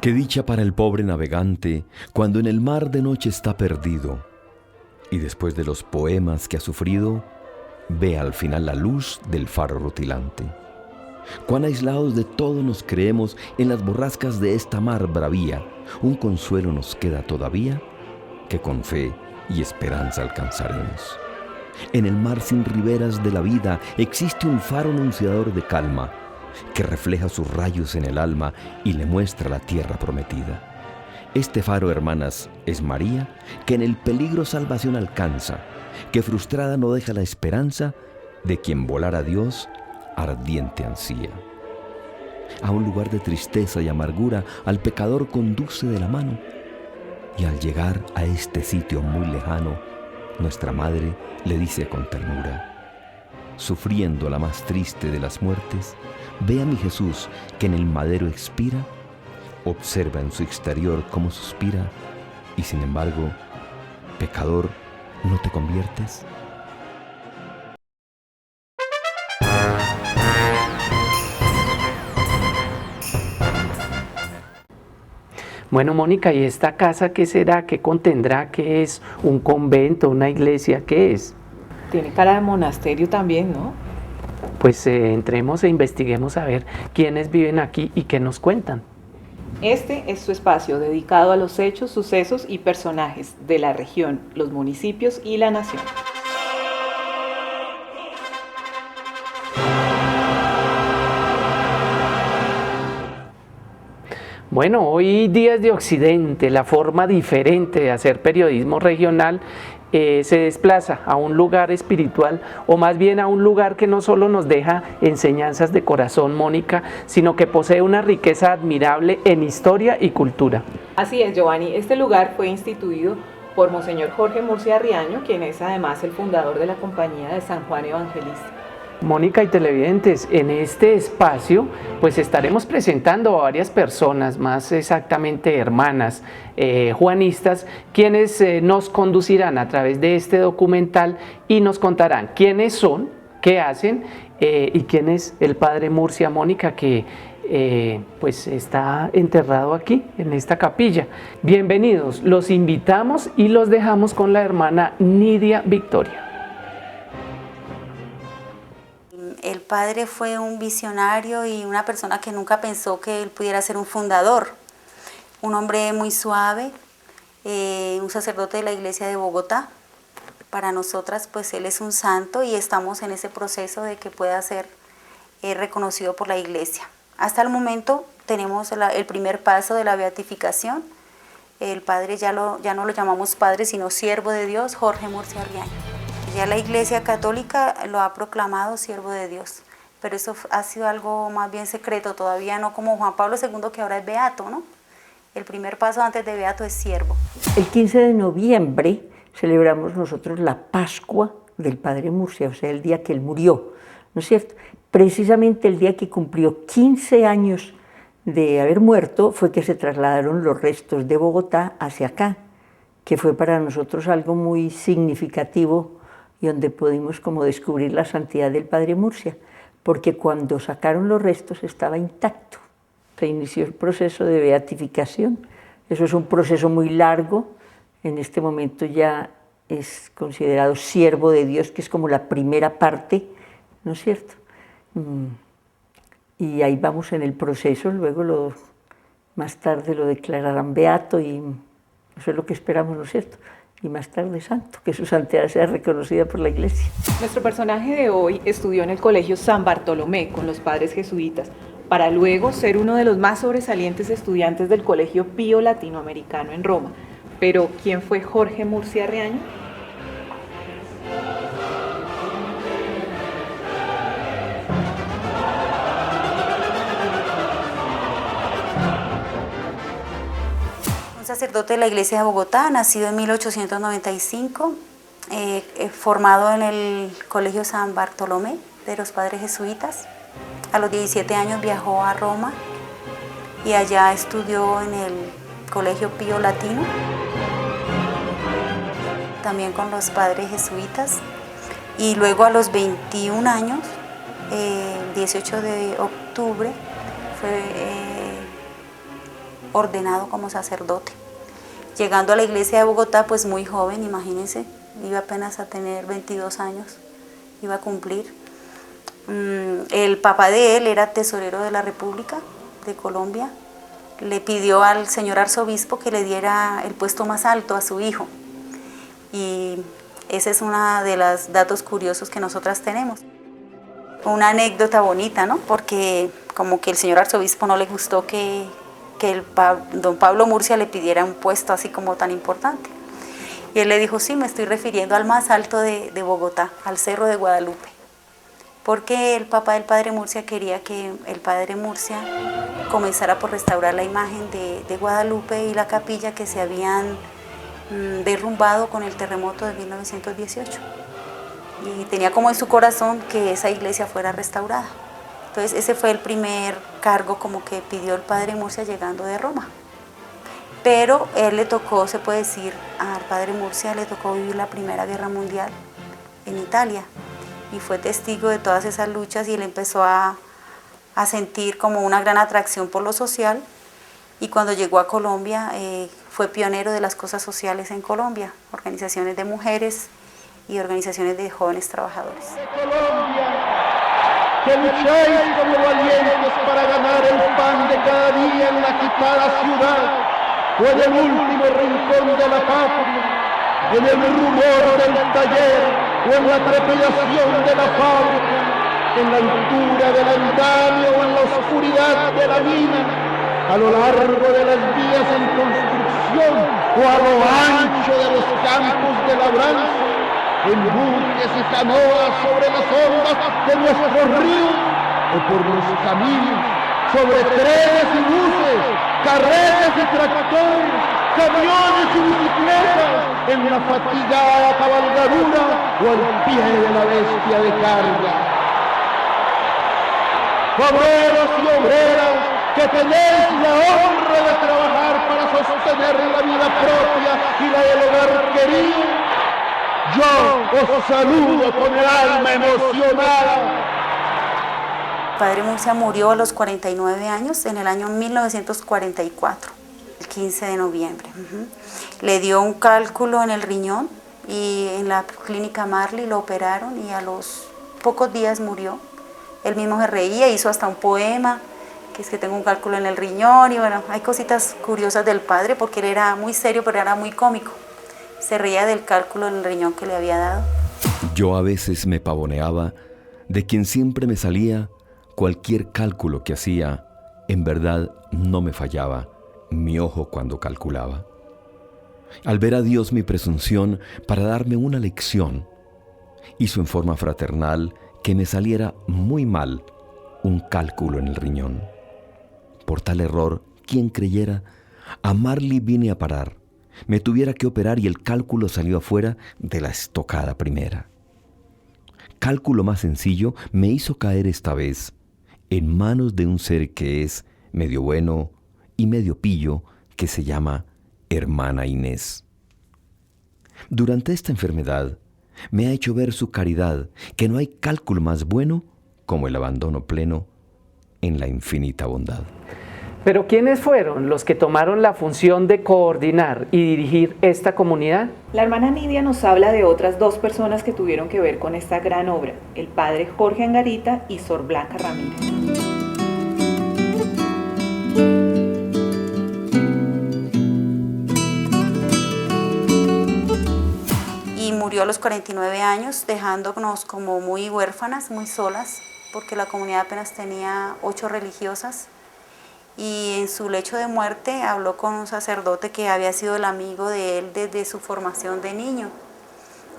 Qué dicha para el pobre navegante cuando en el mar de noche está perdido y después de los poemas que ha sufrido, ve al final la luz del faro rutilante. Cuán aislados de todo nos creemos en las borrascas de esta mar bravía, un consuelo nos queda todavía que con fe y esperanza alcanzaremos. En el mar sin riberas de la vida existe un faro anunciador de calma que refleja sus rayos en el alma y le muestra la tierra prometida. Este faro, hermanas, es María, que en el peligro salvación alcanza, que frustrada no deja la esperanza de quien volar a Dios ardiente ansía. A un lugar de tristeza y amargura al pecador conduce de la mano, y al llegar a este sitio muy lejano, nuestra madre le dice con ternura: sufriendo la más triste de las muertes, ve a mi Jesús que en el madero expira, observa en su exterior cómo suspira, y sin embargo, pecador, ¿no te conviertes? Bueno, Mónica, ¿y esta casa qué será? ¿Qué contendrá? ¿Qué es? ¿Un convento? ¿Una iglesia? ¿Qué es? Tiene cara de monasterio también, ¿no? Pues entremos e investiguemos a ver quiénes viven aquí y qué nos cuentan. Este es su espacio dedicado a los hechos, sucesos y personajes de la región, los municipios y la nación. Bueno, hoy días de Occidente, la forma diferente de hacer periodismo regional se desplaza a un lugar espiritual, o más bien a un lugar que no solo nos deja enseñanzas de corazón, Mónica, sino que posee una riqueza admirable en historia y cultura. Así es, Giovanni. Este lugar fue instituido por Monseñor Jorge Murcia Riaño, quien es además el fundador de la Compañía de San Juan Evangelista. Mónica y televidentes, en este espacio pues estaremos presentando a varias personas, más exactamente hermanas juanistas, quienes nos conducirán a través de este documental y nos contarán quiénes son, qué hacen y quién es el padre Murcia, Mónica, que pues está enterrado aquí en esta capilla. Bienvenidos, los invitamos y los dejamos con la hermana Nidia Victoria. El padre fue un visionario y una persona que nunca pensó que él pudiera ser un fundador. Un hombre muy suave, un sacerdote de la iglesia de Bogotá. Para nosotras, pues él es un santo y estamos en ese proceso de que pueda ser reconocido por la iglesia. Hasta el momento tenemos el primer paso de la beatificación. El padre ya no lo llamamos padre, sino siervo de Dios, Jorge Murcia Riaño. Ya la Iglesia Católica lo ha proclamado siervo de Dios, pero eso ha sido algo más bien secreto, todavía no como Juan Pablo II, que ahora es beato, ¿no? El primer paso antes de beato es siervo. El 15 de noviembre celebramos nosotros la Pascua del Padre Murcia, o sea, el día que él murió, ¿no es cierto? Precisamente el día que cumplió 15 años de haber muerto fue que se trasladaron los restos de Bogotá hacia acá, que fue para nosotros algo muy significativo y donde pudimos como descubrir la santidad del Padre Murcia, porque cuando sacaron los restos estaba intacto. Se inició el proceso de beatificación. Eso es un proceso muy largo. En este momento ya es considerado siervo de Dios, que es como la primera parte, ¿no es cierto? Y ahí vamos en el proceso, luego más tarde lo declararán beato y eso es lo que esperamos, ¿no es cierto? Y más tarde santo, que su santidad sea reconocida por la Iglesia. Nuestro personaje de hoy estudió en el Colegio San Bartolomé con los padres jesuitas, para luego ser uno de los más sobresalientes estudiantes del Colegio Pío Latinoamericano en Roma. Pero, ¿quién fue Jorge Murcia Riaño? Sacerdote de la iglesia de Bogotá, nacido en 1895, formado en el Colegio San Bartolomé de los Padres Jesuitas. A los 17 años viajó a Roma y allá estudió en el Colegio Pío Latino, también con los Padres Jesuitas. Y luego a los 21 años, el 18 de octubre, fue ordenado como sacerdote. Llegando a la iglesia de Bogotá, pues muy joven, imagínense, iba apenas a tener 22 años, iba a cumplir. El papá de él era tesorero de la República de Colombia, le pidió al señor arzobispo que le diera el puesto más alto a su hijo. Y ese es uno de los datos curiosos que nosotras tenemos. Una anécdota bonita, ¿no? Porque como que el señor arzobispo no le gustó que don Pablo Murcia le pidiera un puesto así como tan importante. Y él le dijo, sí, me estoy refiriendo al más alto de Bogotá, al Cerro de Guadalupe. Porque el papá del padre Murcia quería que el padre Murcia comenzara por restaurar la imagen de Guadalupe y la capilla que se habían derrumbado con el terremoto de 1918. Y tenía como en su corazón que esa iglesia fuera restaurada. Entonces ese fue el primer cargo como que pidió el padre Murcia llegando de Roma. Pero él le tocó, se puede decir, al padre Murcia le tocó vivir la Primera Guerra Mundial en Italia. Y fue testigo de todas esas luchas y él empezó a sentir como una gran atracción por lo social. Y cuando llegó a Colombia fue pionero de las cosas sociales en Colombia, organizaciones de mujeres y organizaciones de jóvenes trabajadores. Que luchéis como valientes para ganar el pan de cada día en la agitada ciudad o en el último rincón de la patria, en el rumor del taller o en la trepidación de la fábrica, en la altura del andamio o en la oscuridad de la mina, a lo largo de las vías en construcción o a lo ancho de los campos de labranza, en buques y canoas sobre las ondas de nuestros ríos o por los caminos, sobre trenes y buses, carretas y tractores, camiones y bicicletas, en la fatigada cabalgadura o al pie de la bestia de carga. Obreros y obreras, que tenéis la honra de trabajar para sostener la vida propia y la del hogar querido, yo os saludo con el alma emocionada. Padre Murcia murió a los 49 años en el año 1944, el 15 de noviembre. Le dio un cálculo en el riñón y en la clínica Marley lo operaron y a los pocos días murió. Él mismo se reía, hizo hasta un poema, que es que tengo un cálculo en el riñón, y bueno, hay cositas curiosas del padre porque él era muy serio pero era muy cómico. Se reía del cálculo en el riñón que le había dado. Yo a veces me pavoneaba de quien siempre me salía. Cualquier cálculo que hacía, en verdad no me fallaba mi ojo cuando calculaba. Al ver a Dios mi presunción para darme una lección, hizo en forma fraternal que me saliera muy mal un cálculo en el riñón. Por tal error, ¿quién creyera? A Marley vine a parar. Me tuviera que operar y el cálculo salió afuera de la estocada primera. Cálculo más sencillo me hizo caer esta vez en manos de un ser que es medio bueno y medio pillo, que se llama hermana Inés. Durante esta enfermedad me ha hecho ver su caridad, que no hay cálculo más bueno como el abandono pleno en la infinita bondad. Pero ¿quiénes fueron los que tomaron la función de coordinar y dirigir esta comunidad? La hermana Nidia nos habla de otras dos personas que tuvieron que ver con esta gran obra, el padre Jorge Angarita y Sor Blanca Ramírez. Y murió a los 49 años, dejándonos como muy huérfanas, muy solas, porque la comunidad apenas tenía 8 religiosas. Y en su lecho de muerte habló con un sacerdote que había sido el amigo de él desde su formación de niño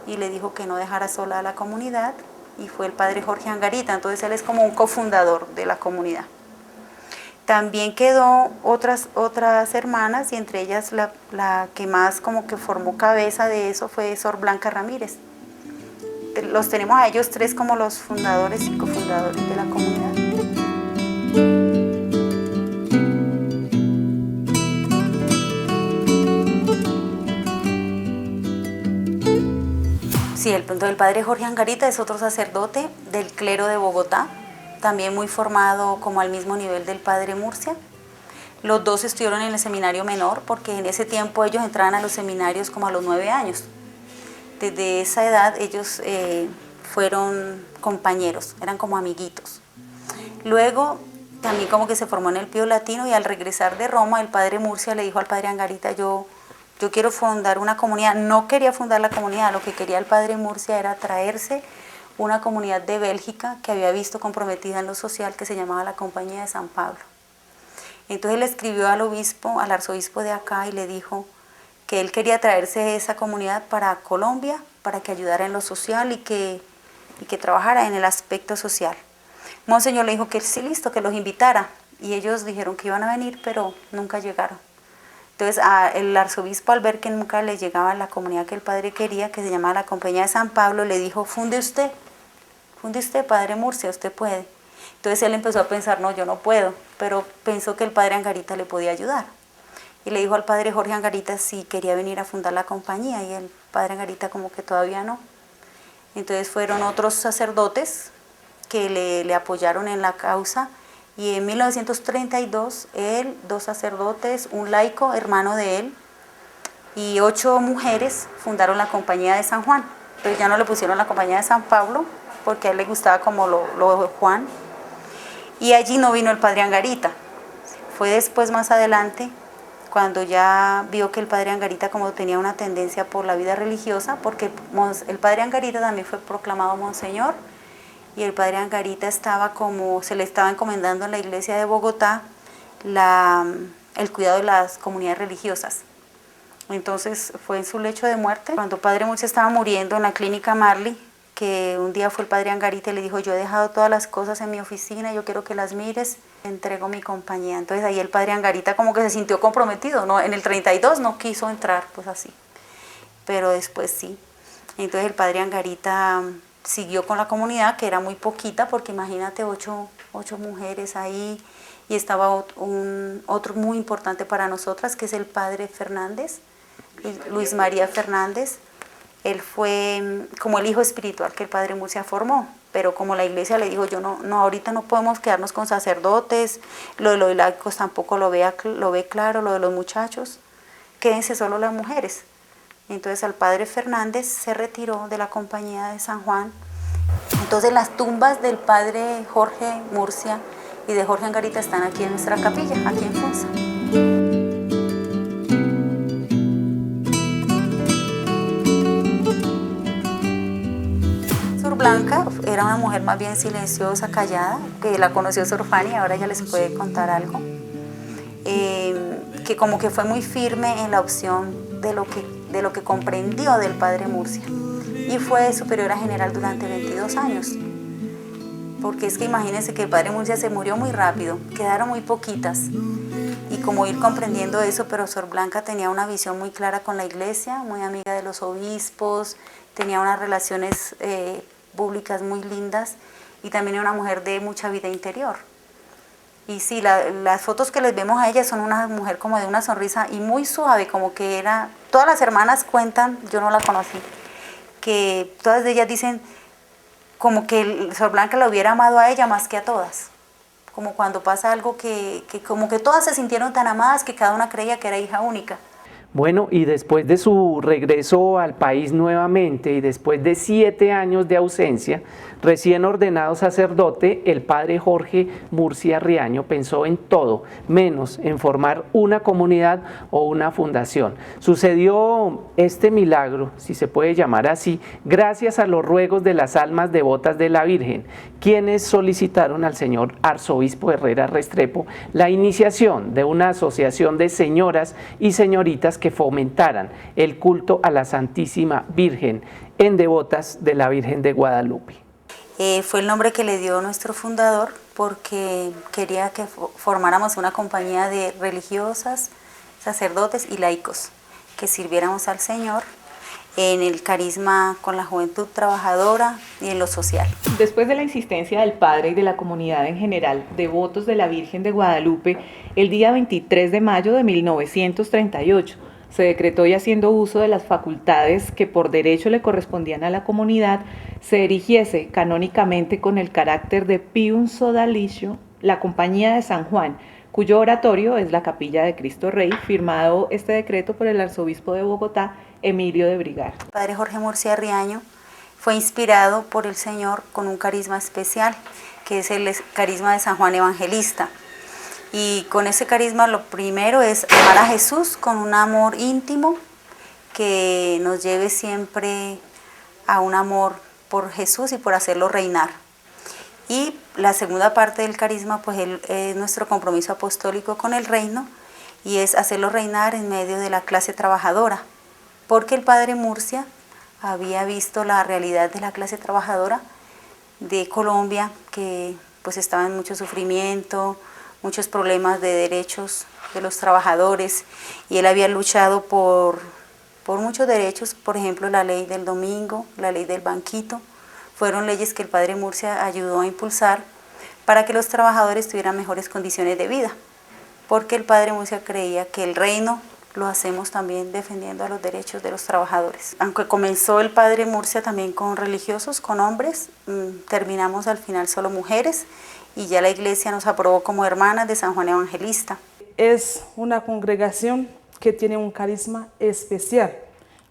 y le dijo que no dejara sola a la comunidad, y fue el padre Jorge Angarita. Entonces él es como un cofundador de la comunidad. También quedó otras hermanas, y entre ellas la que más como que formó cabeza de eso fue Sor Blanca Ramírez. Los tenemos a ellos 3 como los fundadores y cofundadores de la comunidad. Sí, el padre Jorge Angarita es otro sacerdote del clero de Bogotá, también muy formado como al mismo nivel del padre Murcia. Los dos estudiaron en el seminario menor, porque en ese tiempo ellos entraban a los seminarios como a los 9 años. Desde esa edad ellos fueron compañeros, eran como amiguitos. Luego también como que se formó en el Pío Latino, y al regresar de Roma el padre Murcia le dijo al padre Angarita: yo quiero fundar una comunidad. No quería fundar la comunidad, lo que quería el padre Murcia era traerse una comunidad de Bélgica que había visto comprometida en lo social, que se llamaba la Compañía de San Pablo. Entonces le escribió al obispo, al arzobispo de acá, y le dijo que él quería traerse esa comunidad para Colombia, para que ayudara en lo social y que trabajara en el aspecto social. Monseñor le dijo que sí, listo, que los invitara, y ellos dijeron que iban a venir, pero nunca llegaron. Entonces el arzobispo, al ver que nunca le llegaba la comunidad que el padre quería, que se llamaba la Compañía de San Pablo, le dijo: funde usted, padre Murcia, usted puede. Entonces él empezó a pensar: no, yo no puedo, pero pensó que el padre Angarita le podía ayudar. Y le dijo al padre Jorge Angarita si quería venir a fundar la compañía, y el padre Angarita como que todavía no. Entonces fueron otros sacerdotes que le apoyaron en la causa, y en 1932 él, 2 sacerdotes, un laico, hermano de él, y 8 mujeres fundaron la Compañía de San Juan. Entonces ya no le pusieron la Compañía de San Pablo, porque a él le gustaba como lo de Juan, y allí no vino el padre Angarita. Fue después, más adelante, cuando ya vio que el padre Angarita como tenía una tendencia por la vida religiosa, porque el padre Angarita también fue proclamado monseñor, y el padre Angarita se le estaba encomendando en la iglesia de Bogotá el cuidado de las comunidades religiosas. Entonces fue en su lecho de muerte, cuando el padre Murcia estaba muriendo en la clínica Marley, que un día fue el padre Angarita y le dijo: yo he dejado todas las cosas en mi oficina, yo quiero que las mires, te entrego mi compañía. Entonces ahí el padre Angarita como que se sintió comprometido, ¿no? En el 32 no quiso entrar, pues así, pero después sí. Entonces el padre Angarita siguió con la comunidad, que era muy poquita, porque imagínate 8 mujeres ahí, y estaba otro muy importante para nosotras, que es el padre Fernández, Luis María Fernández. Él fue como el hijo espiritual que el padre Murcia formó, pero como la iglesia le dijo: no, ahorita no podemos quedarnos con sacerdotes, lo de los laicos tampoco lo ve claro, lo de los muchachos, quédense solo las mujeres. Entonces al padre Fernández se retiró de la Compañía de San Juan. Entonces las tumbas del padre Jorge Murcia y de Jorge Angarita están aquí en nuestra capilla, aquí en Funza. Sor Blanca era una mujer más bien silenciosa, callada, que la conoció Sor Fanny, ahora ella les puede contar algo, que como que fue muy firme en la opción de lo que comprendió del padre Murcia, y fue superiora general durante 22 años, porque es que imagínense que el padre Murcia se murió muy rápido, quedaron muy poquitas, y como ir comprendiendo eso, pero Sor Blanca tenía una visión muy clara con la iglesia, muy amiga de los obispos, tenía unas relaciones públicas muy lindas, y también era una mujer de mucha vida interior. Y sí, las fotos que les vemos a ella son una mujer como de una sonrisa y muy suave, como que era... Todas las hermanas cuentan, yo no la conocí, que todas ellas dicen como que Sor Blanca la hubiera amado a ella más que a todas. Como cuando pasa algo que como que todas se sintieron tan amadas que cada una creía que era hija única. Bueno, y después de su regreso al país nuevamente y después de 7 años de ausencia, recién ordenado sacerdote, el padre Jorge Murcia Riaño pensó en todo, menos en formar una comunidad o una fundación. Sucedió este milagro, si se puede llamar así, gracias a los ruegos de las almas devotas de la Virgen, quienes solicitaron al señor arzobispo Herrera Restrepo la iniciación de una asociación de señoras y señoritas que fomentaran el culto a la Santísima Virgen en devotas de la Virgen de Guadalupe. Fue el nombre que le dio nuestro fundador porque quería que formáramos una compañía de religiosas, sacerdotes y laicos, que sirviéramos al Señor en el carisma con la juventud trabajadora y en lo social. Después de la insistencia del padre y de la comunidad en general, devotos de la Virgen de Guadalupe, el día 23 de mayo de 1938 se decretó, y haciendo uso de las facultades que por derecho le correspondían a la comunidad, se erigiese canónicamente con el carácter de pium sodalicio la Compañía de San Juan, cuyo oratorio es la Capilla de Cristo Rey, firmado este decreto por el arzobispo de Bogotá, Emilio de Brigar. El padre Jorge Murcia Riaño fue inspirado por el Señor con un carisma especial, que es el carisma de San Juan Evangelista. Y con ese carisma lo primero es amar a Jesús con un amor íntimo que nos lleve siempre a un amor por Jesús y por hacerlo reinar. Y la segunda parte del carisma pues es nuestro compromiso apostólico con el reino y es hacerlo reinar en medio de la clase trabajadora, porque el padre Murcia había visto la realidad de la clase trabajadora de Colombia, que pues estaba en mucho sufrimiento, muchos problemas de derechos de los trabajadores, y él había luchado por muchos derechos, por ejemplo la ley del domingo, la ley del banquito, fueron leyes que el padre Murcia ayudó a impulsar para que los trabajadores tuvieran mejores condiciones de vida, porque el padre Murcia creía que el reino lo hacemos también defendiendo a los derechos de los trabajadores. Aunque comenzó el padre Murcia también con religiosos, con hombres, terminamos al final solo mujeres, y ya la iglesia nos aprobó como hermanas de San Juan Evangelista. Es una congregación que tiene un carisma especial.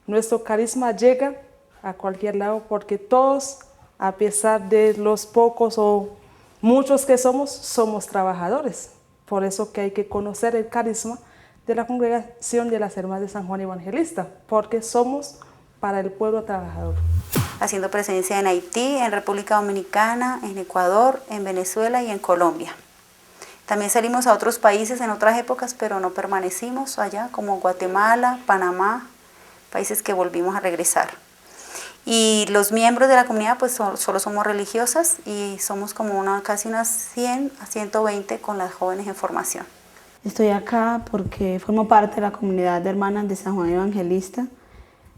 Nuestro carisma llega a cualquier lado porque todos, a pesar de los pocos o muchos que somos trabajadores. Por eso que hay que conocer el carisma de la congregación de las Hermanas de San Juan Evangelista, porque somos para el pueblo trabajador. Haciendo presencia en Haití, en República Dominicana, en Ecuador, en Venezuela y en Colombia. También salimos a otros países en otras épocas, pero no permanecimos allá, como Guatemala, Panamá, países que volvimos a regresar. Y los miembros de la comunidad pues solo somos religiosas y somos como casi unas 100 a 120 con las jóvenes en formación. Estoy acá porque formo parte de la comunidad de hermanas de San Juan Evangelista,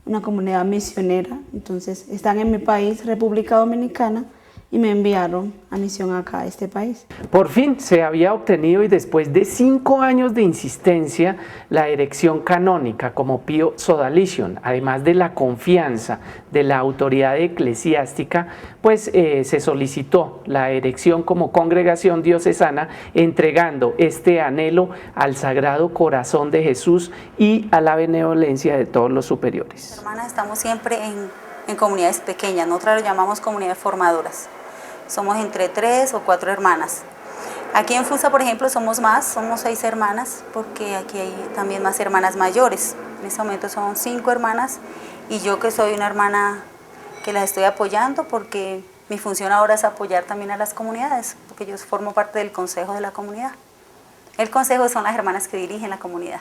una comunidad misionera. Entonces están en mi país, República Dominicana, y me enviaron a misión acá a este país. Por fin se había obtenido, y después de 5 años de insistencia, la erección canónica como Pío Sodalicion, además de la confianza de la autoridad eclesiástica, pues se solicitó la erección como congregación diocesana, entregando este anhelo al Sagrado Corazón de Jesús y a la benevolencia de todos los superiores. Hermanas, estamos siempre en comunidades pequeñas, nosotros lo llamamos comunidades formadoras. Somos entre 3 o 4 hermanas. Aquí en Fusa, por ejemplo, somos 6 hermanas, porque aquí hay también más hermanas mayores. En este momento son 5 hermanas y yo que soy una hermana que las estoy apoyando, porque mi función ahora es apoyar también a las comunidades, porque yo formo parte del consejo de la comunidad. El consejo son las hermanas que dirigen la comunidad.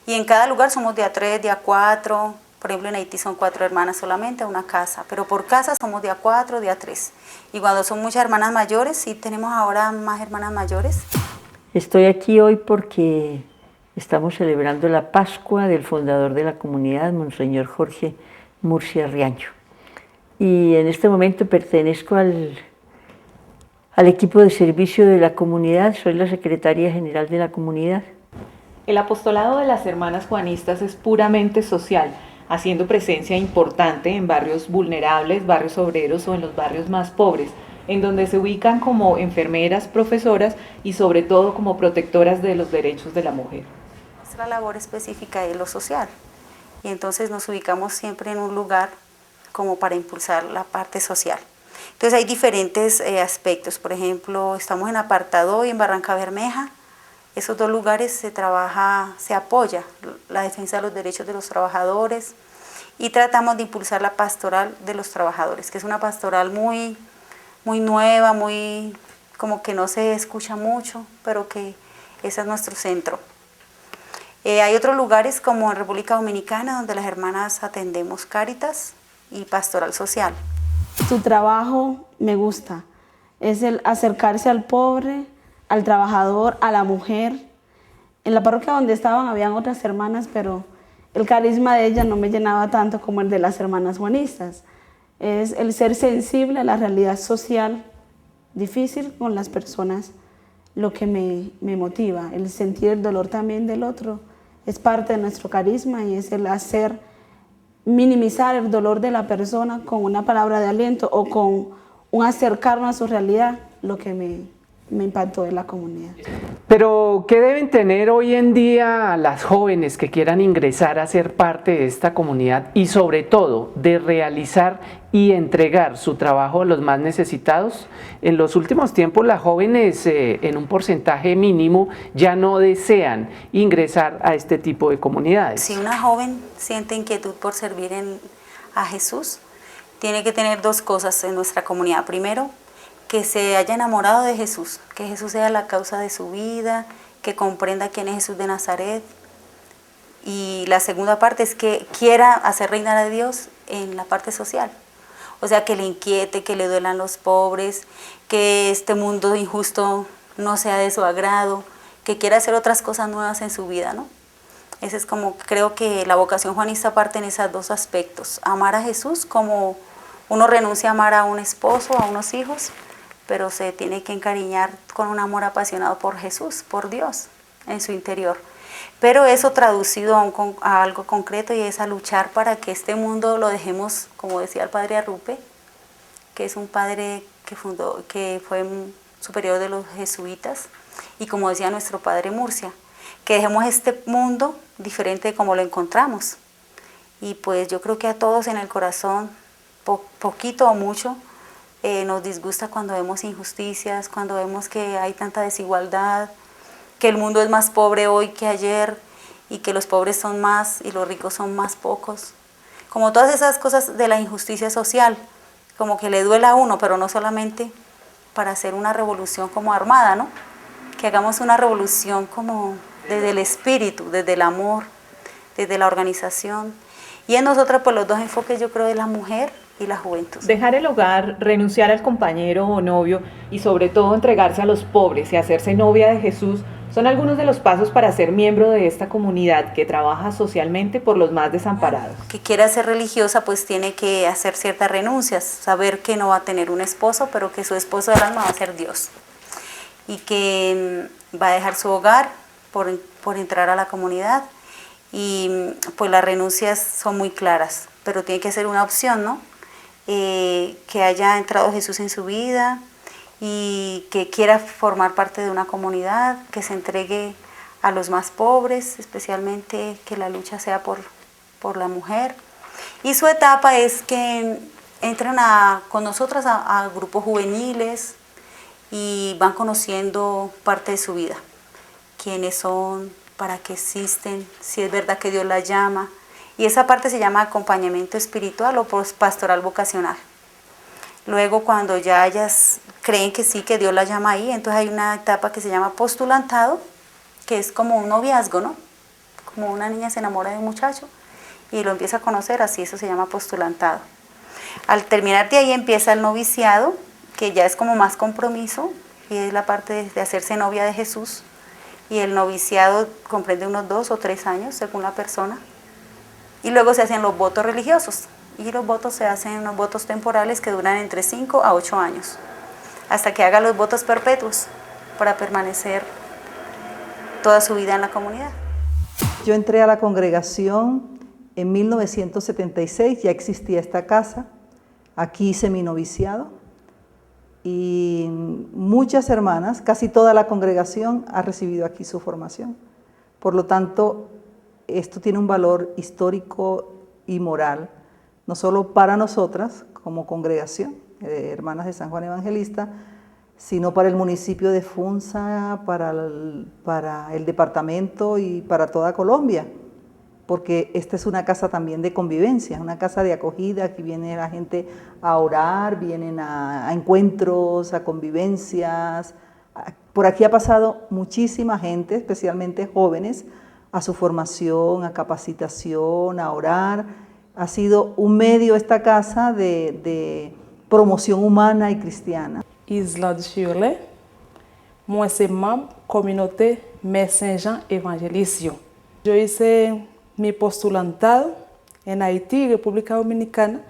Y en cada lugar somos de a 3, de a 4. Por ejemplo, en Haití son 4 hermanas solamente, una casa, pero por casa somos de a 4, de a 3. Y cuando son muchas hermanas mayores, sí tenemos ahora más hermanas mayores. Estoy aquí hoy porque estamos celebrando la Pascua del fundador de la comunidad, Monseñor Jorge Murcia Riaño. Y en este momento pertenezco al equipo de servicio de la comunidad, soy la secretaria general de la comunidad. El apostolado de las hermanas juanistas es puramente social, haciendo presencia importante en barrios vulnerables, barrios obreros o en los barrios más pobres, en donde se ubican como enfermeras, profesoras y sobre todo como protectoras de los derechos de la mujer. Nuestra labor específica es lo social, y entonces nos ubicamos siempre en un lugar como para impulsar la parte social. Entonces hay diferentes aspectos, por ejemplo, estamos en Apartadó y en Barranca Bermeja. Esos 2 lugares se apoya la defensa de los derechos de los trabajadores y tratamos de impulsar la pastoral de los trabajadores, que es una pastoral muy nueva, muy como que no se escucha mucho, pero que ese es nuestro centro. Hay otros lugares como en República Dominicana donde las hermanas atendemos Cáritas y pastoral social. Su trabajo me gusta, es el acercarse al pobre, al trabajador, a la mujer. En la parroquia donde estaban habían otras hermanas, pero el carisma de ellas no me llenaba tanto como el de las hermanas juanistas. Es el ser sensible a la realidad social difícil con las personas lo que me motiva. El sentir el dolor también del otro es parte de nuestro carisma y es el hacer minimizar el dolor de la persona con una palabra de aliento o con un acercarnos a su realidad, lo que me impactó en la comunidad. Pero, ¿qué deben tener hoy en día las jóvenes que quieran ingresar a ser parte de esta comunidad y sobre todo de realizar y entregar su trabajo a los más necesitados? En los últimos tiempos las jóvenes en un porcentaje mínimo ya no desean ingresar a este tipo de comunidades. Si una joven siente inquietud por servir a Jesús, tiene que tener dos cosas en nuestra comunidad. Primero, que se haya enamorado de Jesús, que Jesús sea la causa de su vida, que comprenda quién es Jesús de Nazaret. Y la segunda parte es que quiera hacer reinar a Dios en la parte social. O sea, que le inquiete, que le duelan los pobres, que este mundo injusto no sea de su agrado, que quiera hacer otras cosas nuevas en su vida, ¿no? Ese es como, creo que la vocación juanista parte en esos dos aspectos. Amar a Jesús como uno renuncia a amar a un esposo, a unos hijos, pero se tiene que encariñar con un amor apasionado por Jesús, por Dios, en su interior. Pero eso traducido a algo concreto, y es a luchar para que este mundo lo dejemos, como decía el padre Arrupe, que es un padre que fue superior de los jesuitas, y como decía nuestro padre Murcia, que dejemos este mundo diferente de como lo encontramos. Y pues yo creo que a todos en el corazón, poquito o mucho, nos disgusta cuando vemos injusticias, cuando vemos que hay tanta desigualdad, que el mundo es más pobre hoy que ayer, y que los pobres son más y los ricos son más pocos. Como todas esas cosas de la injusticia social, como que le duela a uno, pero no solamente para hacer una revolución como armada, ¿no? Que hagamos una revolución como desde el espíritu, desde el amor, desde la organización. Y en nosotros, pues los dos enfoques, yo creo, de la mujer y la juventud. Dejar el hogar, renunciar al compañero o novio y sobre todo entregarse a los pobres y hacerse novia de Jesús son algunos de los pasos para ser miembro de esta comunidad que trabaja socialmente por los más desamparados. Que quiera ser religiosa, pues tiene que hacer ciertas renuncias, saber que no va a tener un esposo, pero que su esposo del alma va a ser Dios, y que va a dejar su hogar por entrar a la comunidad. Y pues las renuncias son muy claras, pero tiene que ser una opción, ¿no? Que haya entrado Jesús en su vida y que quiera formar parte de una comunidad, que se entregue a los más pobres, especialmente que la lucha sea por la mujer. Y su etapa es que entren con nosotras a grupos juveniles y van conociendo parte de su vida, quiénes son, para qué existen, si es verdad que Dios las llama. Y esa parte se llama acompañamiento espiritual o pastoral vocacional. Luego, cuando ya ellas creen que sí, que Dios las llama ahí, entonces hay una etapa que se llama postulantado, que es como un noviazgo, ¿no? Como una niña se enamora de un muchacho y lo empieza a conocer, así eso se llama postulantado. Al terminar de ahí empieza el noviciado, que ya es como más compromiso, y es la parte de hacerse novia de Jesús. Y el noviciado comprende unos 2 o 3 años, según la persona. Y luego se hacen los votos religiosos. Y los votos se hacen unos votos temporales que duran entre 5 a 8 años, hasta que haga los votos perpetuos para permanecer toda su vida en la comunidad. Yo entré a la congregación en 1976, ya existía esta casa. Aquí hice mi noviciado. Y muchas hermanas, casi toda la congregación ha recibido aquí su formación. Por lo tanto, esto tiene un valor histórico y moral, no solo para nosotras como congregación, hermanas de San Juan Evangelista, sino para el municipio de Funza, para el departamento y para toda Colombia, porque esta es una casa también de convivencia, una casa de acogida. Aquí viene la gente a orar, vienen a encuentros, a convivencias. Por aquí ha pasado muchísima gente, especialmente jóvenes, a su formación, a capacitación, a orar. Ha sido un medio esta casa de promoción humana y cristiana. Isla de Chirlé, moi c'est membre communauté Mère Saint-Jean Evangelisio. Yo hice mi postulantado en Haití, República Dominicana,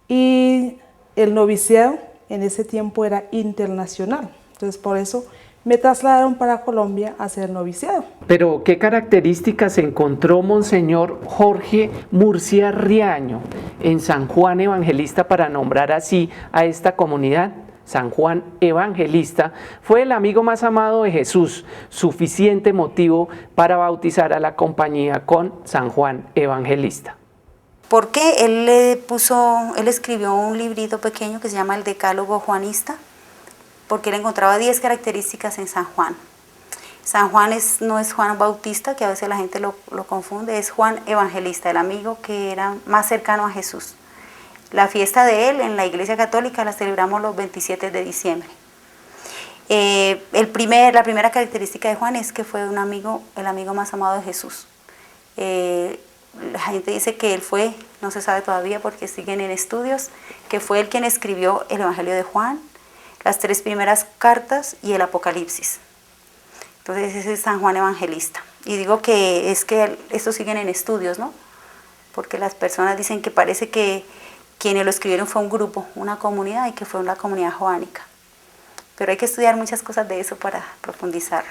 y el noviciado en ese tiempo era internacional. Entonces por eso me trasladaron para Colombia a hacer noviciado. Pero, ¿qué características encontró Monseñor Jorge Murcia Riaño en San Juan Evangelista para nombrar así a esta comunidad? San Juan Evangelista, fue el amigo más amado de Jesús, suficiente motivo para bautizar a la compañía con San Juan Evangelista. ¿Por qué? Él escribió un librito pequeño que se llama El Decálogo Juanista, porque él encontraba 10 características en San Juan. San Juan no es Juan Bautista, que a veces la gente lo confunde, es Juan Evangelista, el amigo que era más cercano a Jesús. La fiesta de él en la Iglesia Católica la celebramos los 27 de diciembre. La primera característica de Juan es que fue el amigo más amado de Jesús. La gente dice que él fue, no se sabe todavía porque siguen en estudios, que fue él quien escribió el Evangelio de Juan, las 3 primeras cartas y el Apocalipsis. Entonces ese es San Juan Evangelista. Y digo que estos siguen en estudios, ¿no? Porque las personas dicen que parece que quienes lo escribieron fue un grupo, una comunidad, y que fue una comunidad joánica. Pero hay que estudiar muchas cosas de eso para profundizarlo.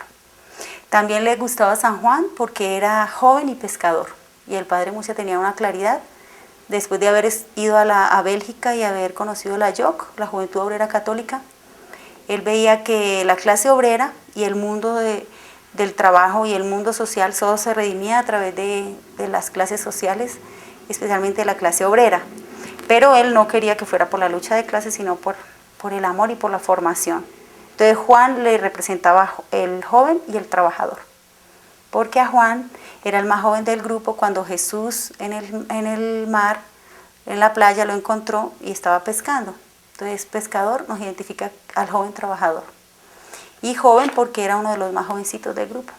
También le gustaba a San Juan porque era joven y pescador. Y el padre Murcia tenía una claridad. Después de haber ido a Bélgica y haber conocido la JOC, la Juventud Obrera Católica, él veía que la clase obrera y el mundo del trabajo y el mundo social solo se redimía a través de las clases sociales, especialmente la clase obrera. Pero él no quería que fuera por la lucha de clases, sino por el amor y por la formación. Entonces Juan le representaba el joven y el trabajador. Porque a Juan era el más joven del grupo cuando Jesús en el mar, en la playa, lo encontró y estaba pescando. Entonces pescador nos identifica al joven trabajador. Y joven porque era uno de los más jovencitos del grupo.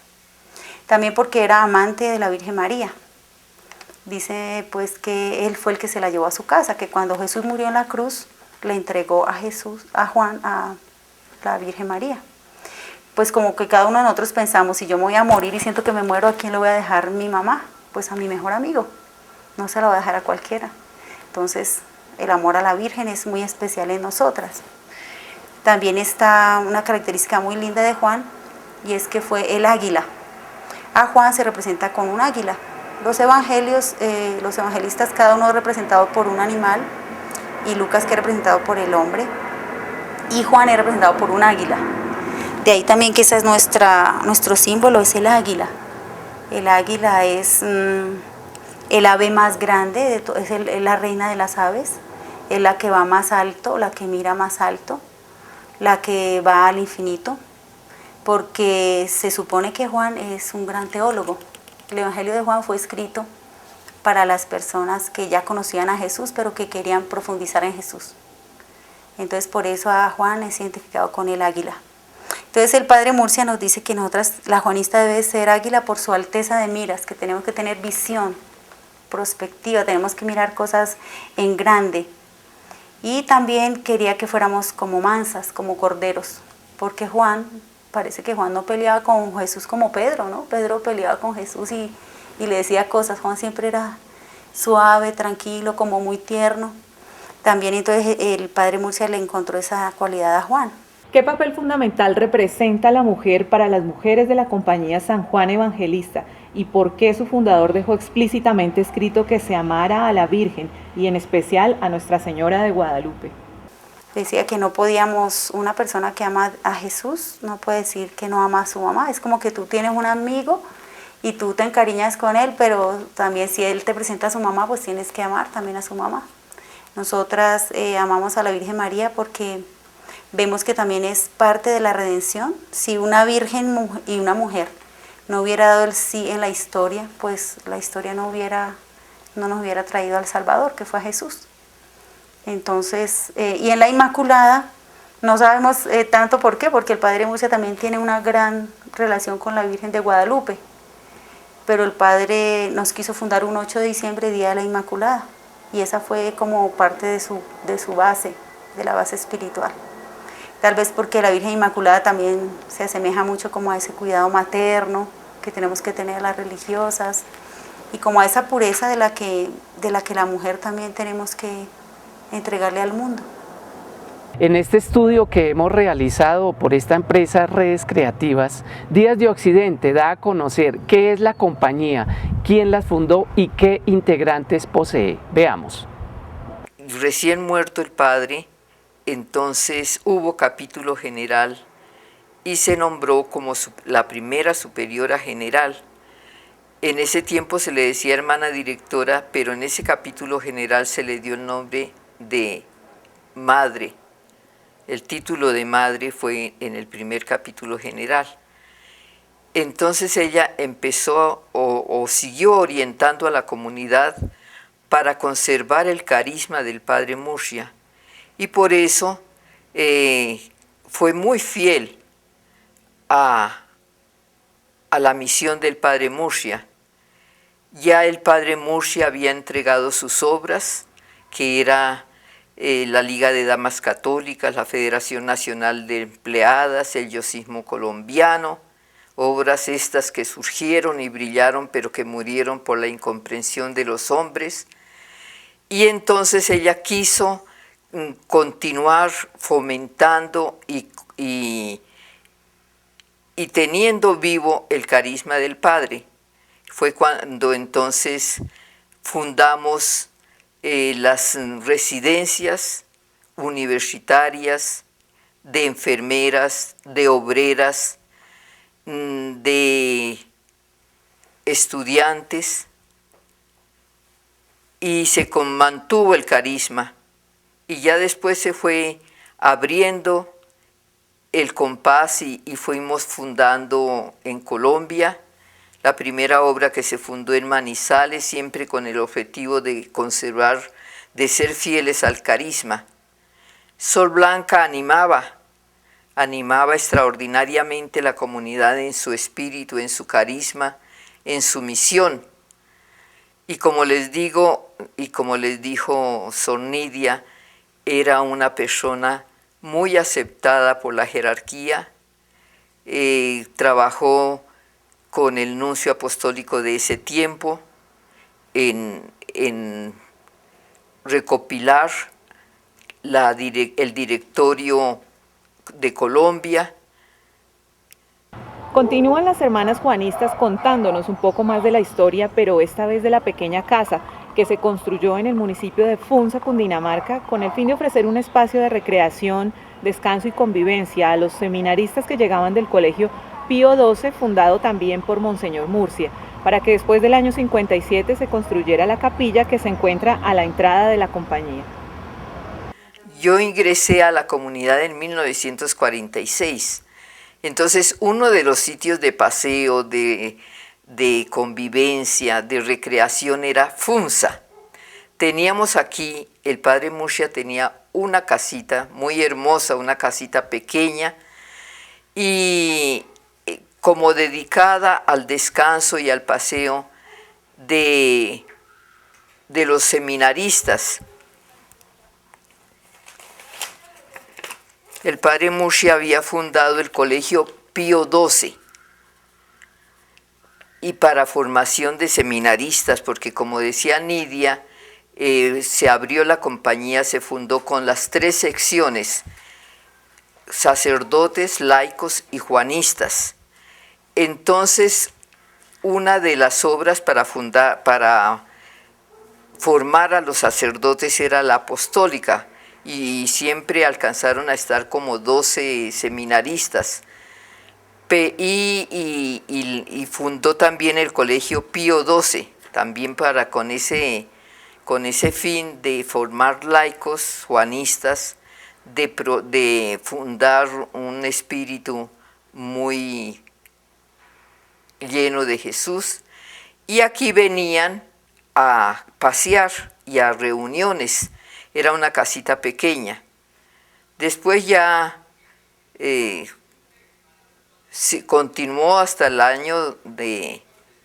También porque era amante de la Virgen María. Dice pues que él fue el que se la llevó a su casa, que cuando Jesús murió en la cruz, le entregó a Juan, a la Virgen María. Pues como que cada uno de nosotros pensamos, si yo me voy a morir y siento que me muero, ¿a quién le voy a dejar mi mamá? Pues a mi mejor amigo, no se la voy a dejar a cualquiera. Entonces el amor a la Virgen es muy especial en nosotras. También está una característica muy linda de Juan, y es que fue el águila. A Juan se representa con un águila. Los evangelistas, cada uno representado por un animal, y Lucas que es representado por el hombre, y Juan es representado por un águila. De ahí también que ese es nuestro símbolo, es el águila. El águila es el ave más grande, es la reina de las aves, es la que va más alto, la que mira más alto, la que va al infinito, porque se supone que Juan es un gran teólogo. El Evangelio de Juan fue escrito para las personas que ya conocían a Jesús, pero que querían profundizar en Jesús. Entonces por eso a Juan es identificado con el águila. Entonces el padre Murcia nos dice que nosotras, la juanista debe ser águila por su alteza de miras, que tenemos que tener visión, prospectiva, tenemos que mirar cosas en grande. Y también quería que fuéramos como mansas, como corderos, porque parece que Juan no peleaba con Jesús como Pedro, ¿no? Pedro peleaba con Jesús y le decía cosas. Juan siempre era suave, tranquilo, como muy tierno. También entonces el padre Murcia le encontró esa cualidad a Juan. ¿Qué papel fundamental representa la mujer para las mujeres de la compañía San Juan Evangelista? ¿Y por qué su fundador dejó explícitamente escrito que se amara a la Virgen y en especial a Nuestra Señora de Guadalupe? Decía que no podíamos, una persona que ama a Jesús no puede decir que no ama a su mamá. Es como que tú tienes un amigo y tú te encariñas con él, pero también si él te presenta a su mamá, pues tienes que amar también a su mamá. Nosotras amamos a la Virgen María porque vemos que también es parte de la redención. Si una virgen y una mujer no hubiera dado el sí en la historia, pues la historia no nos hubiera traído al Salvador, que fue a Jesús. Entonces, y en la Inmaculada, no sabemos tanto por qué, porque el padre Murcia también tiene una gran relación con la Virgen de Guadalupe, pero el padre nos quiso fundar un 8 de diciembre, Día de la Inmaculada, y esa fue como parte de su base, de la base espiritual. Tal vez porque la Virgen Inmaculada también se asemeja mucho como a ese cuidado materno que tenemos que tener las religiosas, y como a esa pureza de la que la mujer también tenemos que entregarle al mundo. En este estudio que hemos realizado por esta empresa Redes Creativas, Días de Occidente da a conocer qué es la compañía, quién la fundó y qué integrantes posee. Veamos. Recién muerto el padre, entonces hubo capítulo general y se nombró como la primera superiora general. En ese tiempo se le decía hermana directora, pero en ese capítulo general se le dio el nombre de madre. El título de madre fue en el primer capítulo general. Entonces ella empezó o siguió orientando a la comunidad para conservar el carisma del padre Murcia, y por eso fue muy fiel a la misión del padre Murcia. Ya el padre Murcia había entregado sus obras, que era la Liga de Damas Católicas, la Federación Nacional de Empleadas, el Yosismo Colombiano, obras estas que surgieron y brillaron, pero que murieron por la incomprensión de los hombres. Y entonces ella quiso continuar fomentando y teniendo vivo el carisma del Padre. Fue cuando entonces fundamos las residencias universitarias de enfermeras, de obreras, de estudiantes, y se mantuvo el carisma, y ya después se fue abriendo el compás y fuimos fundando en Colombia la primera obra que se fundó en Manizales, siempre con el objetivo de conservar, de ser fieles al carisma. Sol Blanca animaba extraordinariamente la comunidad en su espíritu, en su carisma, en su misión. Y como les digo, y como les dijo Sor Nidia, era una persona muy aceptada por la jerarquía. Trabajó con el nuncio apostólico de ese tiempo en recopilar el directorio de Colombia. Continúan las hermanas juanistas contándonos un poco más de la historia, pero esta vez de la pequeña casa que se construyó en el municipio de Funza, Cundinamarca, con el fin de ofrecer un espacio de recreación, descanso y convivencia a los seminaristas que llegaban del colegio Pío XII, fundado también por Monseñor Murcia, para que después del año 57 se construyera la capilla que se encuentra a la entrada de la compañía. Yo ingresé a la comunidad en 1946. Entonces, uno de los sitios de paseo, de convivencia, de recreación era Funza. Teníamos aquí, el padre Murcia tenía una casita muy hermosa, una casita pequeña, y como dedicada al descanso y al paseo de los seminaristas. El padre Murcia había fundado el colegio Pío XII y para formación de seminaristas, porque como decía Nidia, se abrió la compañía, se fundó con las 3 secciones, sacerdotes, laicos y juanistas. Entonces, una de las obras para formar a los sacerdotes era la apostólica, y siempre alcanzaron a estar como 12 seminaristas. Y fundó también el colegio Pío XII, también con ese fin de formar laicos juanistas, de fundar un espíritu muy lleno de Jesús. Y aquí venían a pasear y a reuniones. Era una casita pequeña. Después ya continuó hasta el año de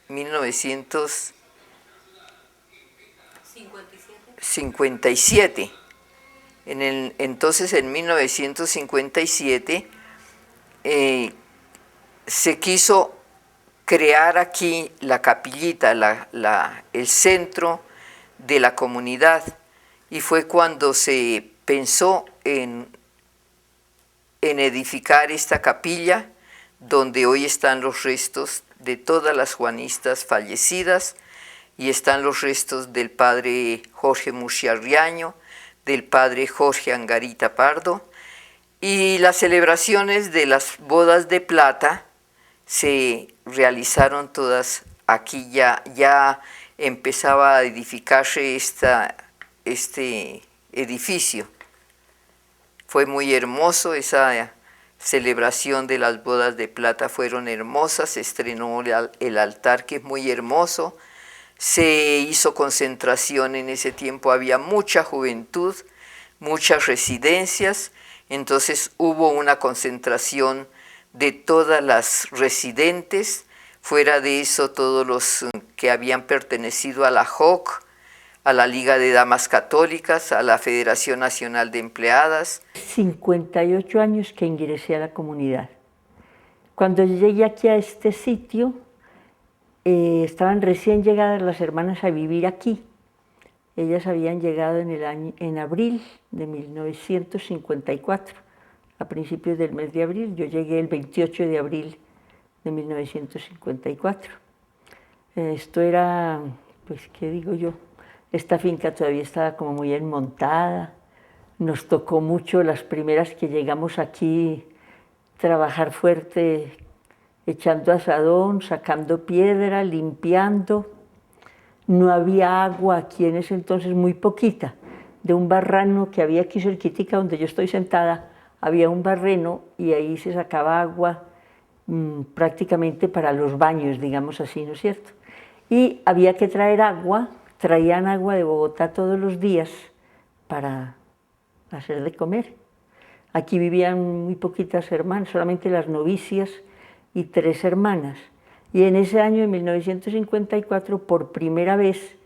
1957. Entonces, en 1957, se quiso crear aquí la capillita, el centro de la comunidad. Y fue cuando se pensó en edificar esta capilla, donde hoy están los restos de todas las juanistas fallecidas, y están los restos del padre Jorge Murcia Riaño, del padre Jorge Angarita Pardo, y las celebraciones de las bodas de plata se realizaron todas aquí. Ya empezaba a edificarse este edificio. Fue muy hermoso, esa celebración de las bodas de plata fueron hermosas, se estrenó el altar, que es muy hermoso, se hizo concentración en ese tiempo, había mucha juventud, muchas residencias, entonces hubo una concentración de todas las residentes, fuera de eso todos los que habían pertenecido a la JOC, a la Liga de Damas Católicas, a la Federación Nacional de Empleadas. 58 años que ingresé a la comunidad. Cuando llegué aquí a este sitio, estaban recién llegadas las hermanas a vivir aquí. Ellas habían llegado en abril de 1954, a principios del mes de abril. Yo llegué el 28 de abril de 1954. Esto era, pues, ¿qué digo yo? Esta finca todavía estaba como muy enmontada. Nos tocó mucho las primeras que llegamos aquí, trabajar fuerte, echando asadón, sacando piedra, limpiando. No había agua aquí en ese entonces, muy poquita. De un barrano que había aquí cerquitica donde yo estoy sentada, había un barreno y ahí se sacaba agua prácticamente para los baños, digamos así, ¿no es cierto? Y había que traer agua, traían agua de Bogotá todos los días para hacer de comer. Aquí vivían muy poquitas hermanas, solamente las novicias y 3 hermanas. Y en ese año, en 1954, por primera vez,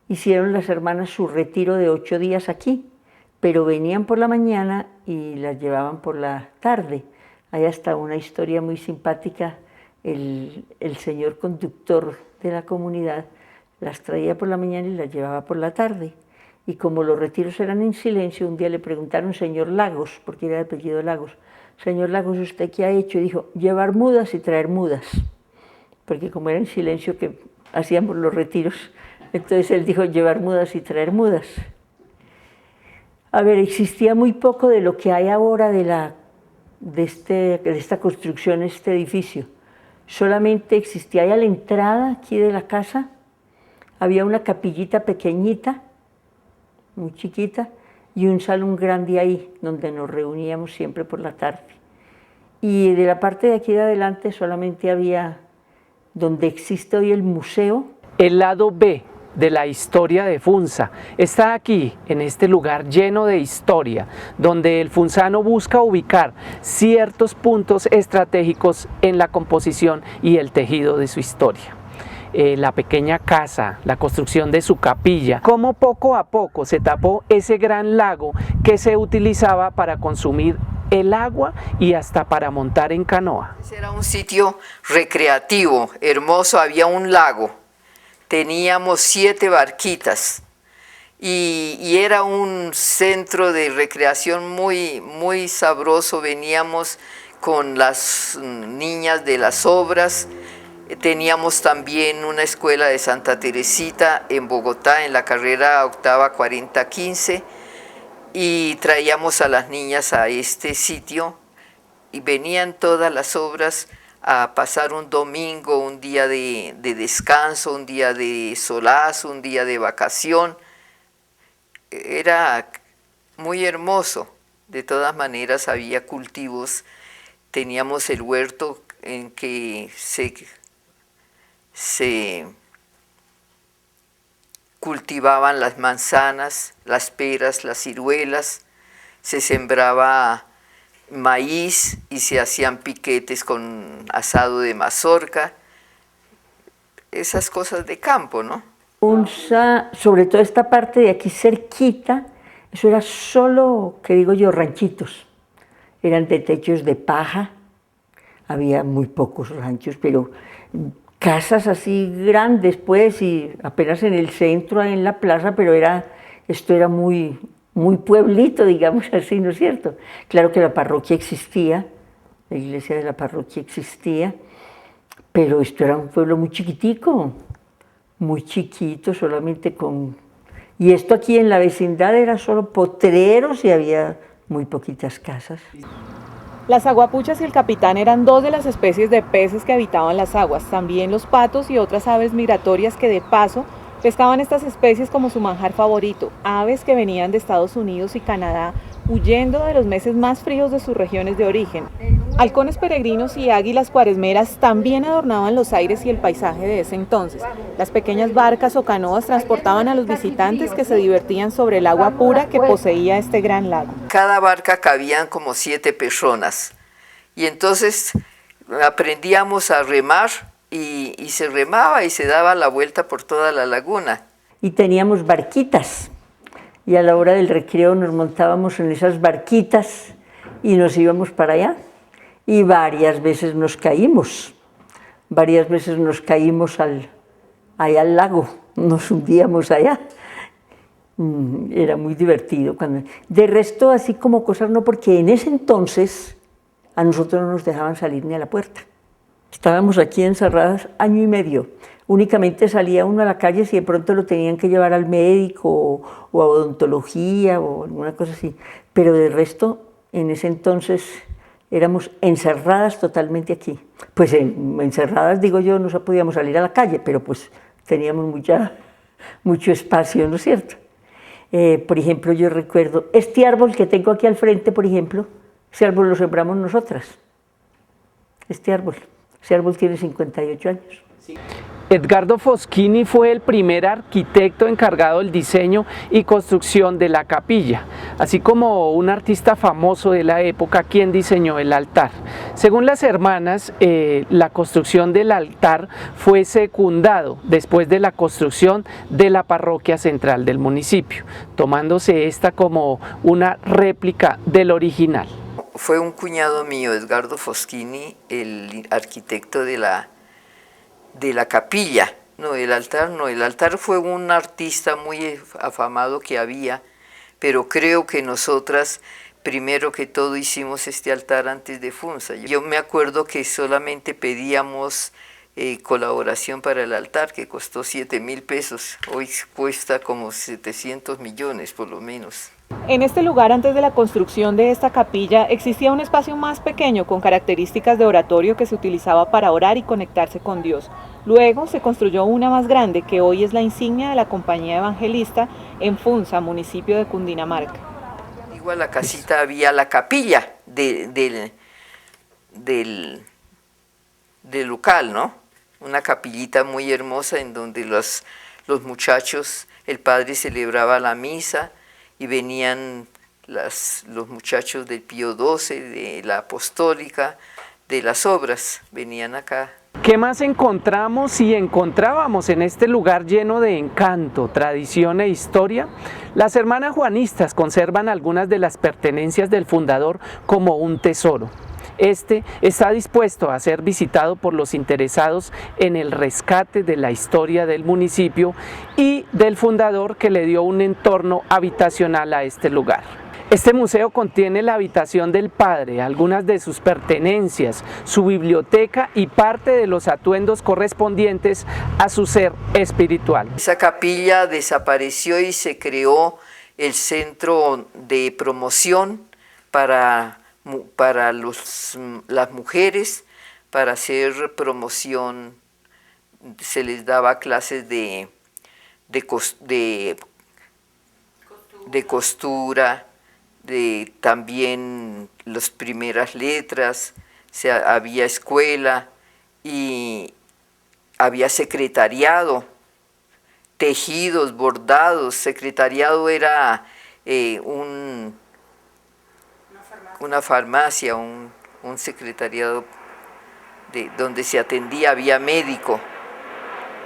hicieron las hermanas su retiro de 8 días aquí, pero venían por la mañana y las llevaban por la tarde. Hay hasta una historia muy simpática, el señor conductor de la comunidad las traía por la mañana y las llevaba por la tarde. Y como los retiros eran en silencio, un día le preguntaron, señor Lagos, porque era de apellido Lagos, señor Lagos, ¿usted qué ha hecho? Y dijo, llevar mudas y traer mudas, porque como era en silencio que hacíamos los retiros, entonces él dijo, llevar mudas y traer mudas. A ver, existía muy poco de lo que hay ahora de esta construcción, este edificio. Solamente existía ahí a la entrada aquí de la casa, había una capillita pequeñita, muy chiquita, y un salón grande ahí, donde nos reuníamos siempre por la tarde. Y de la parte de aquí de adelante solamente había, donde existe hoy el museo. El lado B de la historia de Funza está aquí, en este lugar lleno de historia, donde el funzano busca ubicar ciertos puntos estratégicos en la composición y el tejido de su historia. La pequeña casa, la construcción de su capilla, cómo poco a poco se tapó ese gran lago que se utilizaba para consumir el agua y hasta para montar en canoa. Era un sitio recreativo, hermoso, había un lago, teníamos 7 barquitas y era un centro de recreación muy sabroso. Veníamos con las niñas de las obras. Teníamos también una escuela de Santa Teresita en Bogotá, en la carrera octava 4015, y traíamos a las niñas a este sitio y venían todas las obras a pasar un domingo, un día de descanso, un día de solazo, un día de vacación. Era muy hermoso. De todas maneras había cultivos, teníamos el huerto en que se cultivaban las manzanas, las peras, las ciruelas, se sembraba maíz y se hacían piquetes con asado de mazorca, esas cosas de campo, ¿no? Funza, sobre todo esta parte de aquí cerquita, eso era solo, que digo yo, ranchitos. Eran de techos de paja, había muy pocos ranchos, pero casas así grandes, pues, y apenas en el centro, en la plaza, pero esto era muy pueblito, digamos así, ¿no es cierto? Claro que la parroquia existía, la iglesia de la parroquia existía, pero esto era un pueblo muy chiquitico, muy chiquito, solamente con Y esto aquí en la vecindad era solo potreros y había muy poquitas casas. Las aguapuchas y el capitán eran dos de las especies de peces que habitaban las aguas, también los patos y otras aves migratorias que de paso pescaban estas especies como su manjar favorito, aves que venían de Estados Unidos y Canadá huyendo de los meses más fríos de sus regiones de origen. Halcones peregrinos y águilas cuaresmeras también adornaban los aires y el paisaje de ese entonces. Las pequeñas barcas o canoas transportaban a los visitantes que se divertían sobre el agua pura que poseía este gran lago. Cada barca cabían como 7 personas y entonces aprendíamos a remar y se remaba y se daba la vuelta por toda la laguna. Y teníamos barquitas. Y a la hora del recreo nos montábamos en esas barquitas y nos íbamos para allá. Y varias veces nos caímos allá al lago, nos hundíamos allá. Era muy divertido. De resto, así como cosas no, porque en ese entonces a nosotros no nos dejaban salir ni a la puerta. Estábamos aquí encerradas año y medio. Únicamente salía uno a la calle si de pronto lo tenían que llevar al médico o a odontología o alguna cosa así. Pero de resto, en ese entonces éramos encerradas totalmente aquí. Pues encerradas, digo yo, no podíamos salir a la calle, pero pues teníamos mucho espacio, ¿no es cierto? Por ejemplo, yo recuerdo, este árbol que tengo aquí al frente, por ejemplo, ese árbol lo sembramos nosotras. Ese árbol tiene 58 años. Sí. Edgardo Foschini fue el primer arquitecto encargado del diseño y construcción de la capilla, así como un artista famoso de la época quien diseñó el altar. Según las hermanas, la construcción del altar fue secundado después de la construcción de la parroquia central del municipio, tomándose esta como una réplica del original. Fue un cuñado mío, Edgardo Foschini, el arquitecto de la capilla, no, el altar fue un artista muy afamado que había, pero creo que nosotras, primero que todo, hicimos este altar antes de Funza. Yo me acuerdo que solamente pedíamos colaboración para el altar, que costó 7.000 pesos, hoy cuesta como 700 millones por lo menos. En este lugar, antes de la construcción de esta capilla, existía un espacio más pequeño con características de oratorio que se utilizaba para orar y conectarse con Dios. Luego se construyó una más grande que hoy es la insignia de la Compañía Evangelista en Funza, municipio de Cundinamarca. Igual la casita había la capilla del local, ¿no? Una capillita muy hermosa en donde los muchachos, el padre celebraba la misa, y venían los muchachos del Pío XII, de la Apostólica, de las obras, venían acá. ¿Qué más encontramos y encontrábamos en este lugar lleno de encanto, tradición e historia? Las hermanas juanistas conservan algunas de las pertenencias del fundador como un tesoro. Este está dispuesto a ser visitado por los interesados en el rescate de la historia del municipio y del fundador que le dio un entorno habitacional a este lugar. Este museo contiene la habitación del padre, algunas de sus pertenencias, su biblioteca y parte de los atuendos correspondientes a su ser espiritual. Esa capilla desapareció y se creó el centro de promoción para las mujeres, para hacer promoción. Se les daba clases de costura, de también las primeras letras, había escuela y había secretariado, tejidos, bordados. Secretariado era una farmacia, un secretariado donde se atendía, había médico,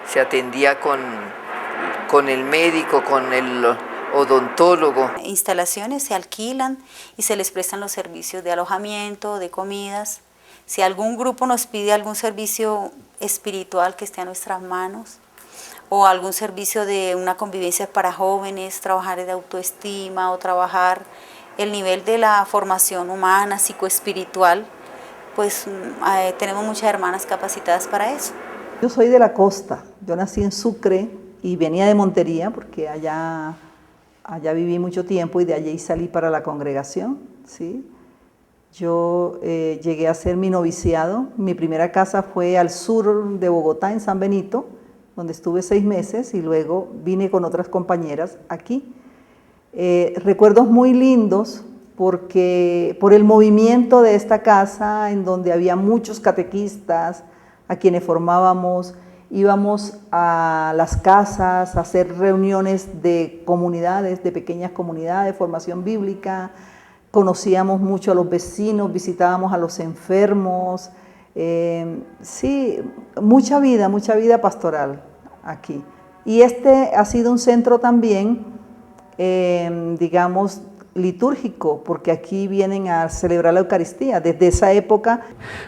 se atendía con el médico, con el odontólogo. Instalaciones se alquilan y se les prestan los servicios de alojamiento, de comidas. Si algún grupo nos pide algún servicio espiritual que esté a nuestras manos, o algún servicio de una convivencia para jóvenes, trabajar de autoestima o trabajar el nivel de la formación humana, psicoespiritual, pues tenemos muchas hermanas capacitadas para eso. Yo soy de la costa, yo nací en Sucre, y venía de Montería, porque allá viví mucho tiempo y de allí salí para la congregación, ¿sí? Yo llegué a hacer mi noviciado. Mi primera casa fue al sur de Bogotá, en San Benito, donde estuve 6 meses y luego vine con otras compañeras aquí. Recuerdos muy lindos porque por el movimiento de esta casa, en donde había muchos catequistas a quienes formábamos, íbamos a las casas a hacer reuniones de comunidades, de pequeñas comunidades, formación bíblica. Conocíamos mucho a los vecinos, visitábamos a los enfermos. Sí, mucha vida pastoral aquí. Y este ha sido un centro también, digamos, litúrgico, porque aquí vienen a celebrar la Eucaristía desde esa época.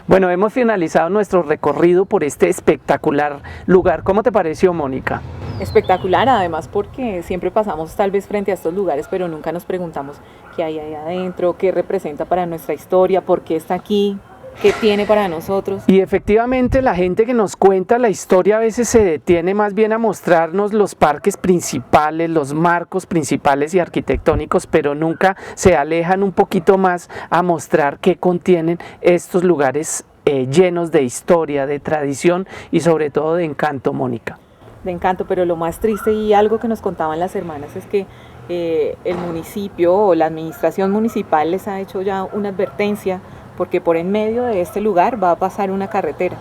Bueno, hemos finalizado nuestro recorrido por este espectacular lugar. ¿Cómo te pareció, Mónica? Espectacular, además, porque siempre pasamos tal vez frente a estos lugares, pero nunca nos preguntamos qué hay ahí adentro, qué representa para nuestra historia, por qué está aquí, qué tiene para nosotros. Y efectivamente la gente que nos cuenta la historia a veces se detiene más bien a mostrarnos los parques principales, los marcos principales y arquitectónicos, pero nunca se alejan un poquito más a mostrar qué contienen estos lugares llenos de historia, de tradición y sobre todo de encanto, Mónica. De encanto, pero lo más triste y algo que nos contaban las hermanas es que el municipio o la administración municipal les ha hecho ya una advertencia porque por en medio de este lugar va a pasar una carretera.